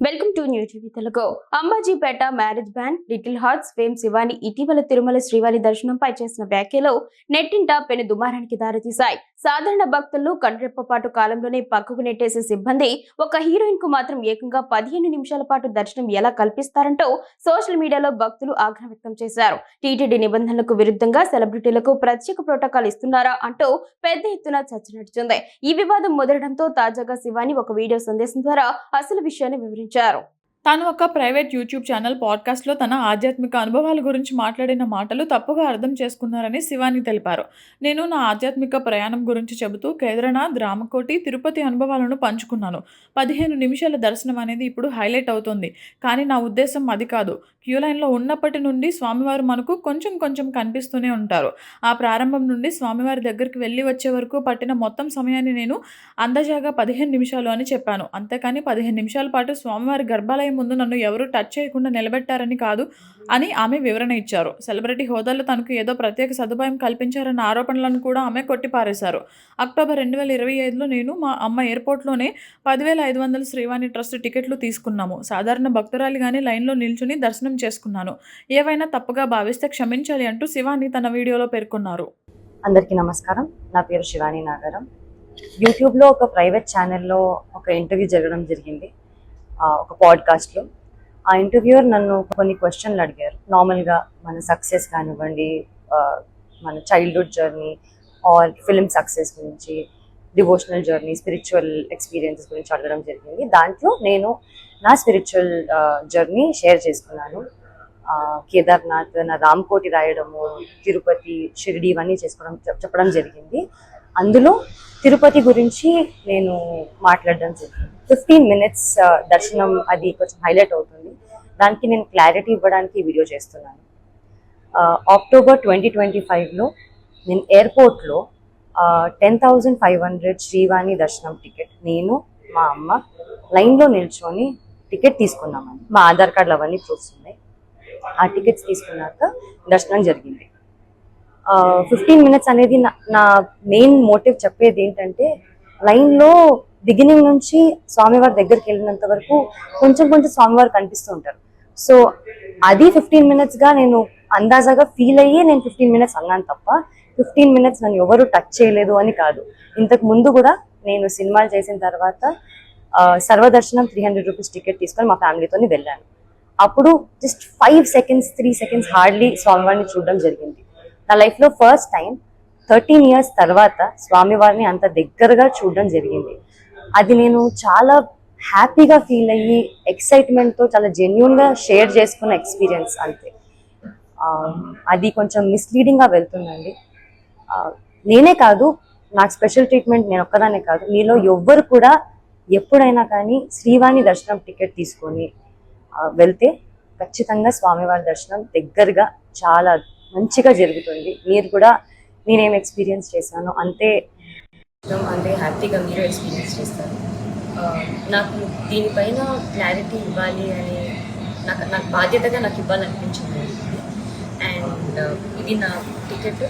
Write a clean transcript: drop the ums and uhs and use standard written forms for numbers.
Welcome to new TV Telugu. Ambajipeta marriage band little hearts fame Shivani ఇటీవల తిరుమల శ్రీవారి దర్శనంపై చేసిన వ్యాఖ్యలు నెట్టింట పెను దుమారానికి దారితీశాయి. సాధారణ భక్తులను కండ్రెప్పపాటు కాలంలోనే పక్కకు నెట్టేసే సిబ్బంది ఒక హీరోయిన్ కు మాత్రం ఏకంగా 15 నిమిషాల పాటు దర్శనం ఎలా కల్పిస్తారంటూ సోషల్ మీడియాలో భక్తులు ఆగ్రహం వ్యక్తం చేశారు. టీటీడీ నిబంధనలకు విరుద్ధంగా సెలబ్రిటీలకు ప్రత్యేక ప్రోటోకాల్ ఇస్తున్నారా అంటూ పెద్ద ఎత్తున చర్చ నడుస్తుంది. ఈ వివాదం ముదరడంతో తాజాగా శివాని ఒక వీడియో సందేశం ద్వారా అసలు విషయాన్ని వివరించారు. తాను ఒక ప్రైవేట్ యూట్యూబ్ ఛానల్ పాడ్కాస్ట్లో తన ఆధ్యాత్మిక అనుభవాల గురించి మాట్లాడిన మాటలు తప్పుగా అర్థం చేసుకున్నారని శివాని తెలిపారు. నేను నా ఆధ్యాత్మిక ప్రయాణం గురించి చెబుతూ కేదార్నాథ్, రామకోటి, తిరుపతి అనుభవాలను పంచుకున్నాను. 15 నిమిషాల దర్శనం అనేది ఇప్పుడు హైలైట్ అవుతుంది. కానీ నా ఉద్దేశం అది కాదు. క్యూ లైన్లో ఉన్నప్పటి నుండి స్వామివారు మనకు కొంచెం కొంచెం కనిపిస్తూనే ఉంటారు. ఆ ప్రారంభం నుండి స్వామివారి దగ్గరికి వెళ్ళి వచ్చే వరకు పట్టిన మొత్తం సమయాన్ని నేను అందజాగా 15 నిమిషాలు అని చెప్పాను. అంతేకాని 15 నిమిషాల పాటు స్వామివారి గర్భాలయం ముందు నన్ను ఎవరూ టచ్ చేయకుండా నిలబెట్టారని కాదు అని ఆమె వివరణ ఇచ్చారు. సెలబ్రిటీ హోదాలో తనకు ఏదో ప్రత్యేక సదుపాయం కల్పించారన్న ఆరోపణలను కూడా ఆమె కొట్టిపారేశారు. అక్టోబర్ 2025లో నేను మా అమ్మ ఎయిర్పోర్ట్లోనే 10,500 శ్రీవాణి ట్రస్ట్ టికెట్లు తీసుకున్నాము. సాధారణ భక్తురాలిగానే లైన్లో నిల్చుని దర్శనం చేసుకున్నాను. ఏవైనా తప్పుగా భావిస్తే క్షమించాలి అంటూ శివాని తన వీడియోలో పేర్కొన్నారు. అందరికీ నమస్కారం. నా పేరు శివాని నాగరం. యూట్యూబ్లో ఒక ప్రైవేట్ ఛానల్లో ఒక ఇంటర్వ్యూ జరగడం జరిగింది, ఒక పాడ్కాస్ట్లో. ఆ ఇంటర్వ్యూయర్ నన్ను కొన్ని క్వశ్చన్లు అడిగారు. నార్మల్గా మన సక్సెస్ కానివ్వండి, మన childhood journey or film success గురించి, డివోషనల్ జర్నీ, స్పిరిచువల్ ఎక్స్పీరియన్సెస్ గురించి అడగడం జరిగింది. దాంట్లో నేను నా స్పిరిచువల్ జర్నీ షేర్ చేసుకున్నాను. కేదార్నాథ్, నా రామకోటి రాయడము, తిరుపతి, షిరిడి ఇవన్నీ చెప్పడం జరిగింది. అందులో తిరుపతి గురించి నేను మాట్లాడడం జరిగింది. 15 minutes దర్శనం అది కొంచెం హైలైట్ అవుతుంది. దానికి నేను క్లారిటీ ఇవ్వడానికి వీడియో చేస్తున్నాను. అక్టోబర్ 2025లో నేను ఎయిర్పోర్ట్లో 10,500 శ్రీవాణి దర్శనం టికెట్ నేను మా అమ్మ లైన్లో నిల్చొని టికెట్ తీసుకున్నామని. మా ఆధార్ కార్డులు అవన్నీ ప్రూఫ్స్ ఉన్నాయి. ఆ టికెట్స్ తీసుకున్నాక దర్శనం జరిగింది. 15 minutes అనేది నా మెయిన్ మోటివ్ చెప్పేది ఏంటంటే, లైన్లో బిగినింగ్ నుంచి స్వామివారి దగ్గరికి వెళ్ళినంత వరకు కొంచెం కొంచెం స్వామివారు కనిపిస్తూ ఉంటారు. సో అది 15 minutesగా నేను అందాజాగా ఫీల్ అయ్యి నేను 15 minutes అన్నాను తప్ప 15 minutes నన్ను ఎవరు టచ్ చేయలేదు అని కాదు. ఇంతకు ముందు కూడా నేను సినిమాలు చేసిన తర్వాత సర్వదర్శనం 300 రూపీస్ టికెట్ తీసుకొని మా ఫ్యామిలీతో వెళ్ళాను. అప్పుడు జస్ట్ 5 seconds 3 seconds హార్డ్లీ స్వామివారిని చూడడం జరిగింది. నా లైఫ్లో ఫస్ట్ టైం 13 years తర్వాత స్వామివారిని అంత దగ్గరగా చూడడం జరిగింది. అది నేను చాలా హ్యాపీగా ఫీల్ అయ్యి ఎక్సైట్మెంట్తో చాలా జెన్యూన్గా షేర్ చేసుకున్న ఎక్స్పీరియన్స్ అంతే. అది కొంచెం మిస్లీడింగ్గా వెళ్తుందండి. నేనే కాదు, నాకు స్పెషల్ ట్రీట్మెంట్ నేను ఒక్కదానే కాదు, మీలో ఎవ్వరు కూడా ఎప్పుడైనా కానీ శ్రీవాణి దర్శనం టికెట్ తీసుకొని వెళ్తే ఖచ్చితంగా స్వామివారి దర్శనం దగ్గరగా చాలా మంచిగా జరుగుతుంది. మీరు కూడా నేనేం ఎక్స్పీరియన్స్ చేశాను అంతే హ్యాపీగా మీరు ఎక్స్పీరియన్స్ చేస్తారు. నాకు దీనిపైన క్లారిటీ ఇవ్వాలి అని నాకు బాధ్యతగా నాకు ఇవ్వాలనిపించింది. అండ్ ఇది నా టికెట్.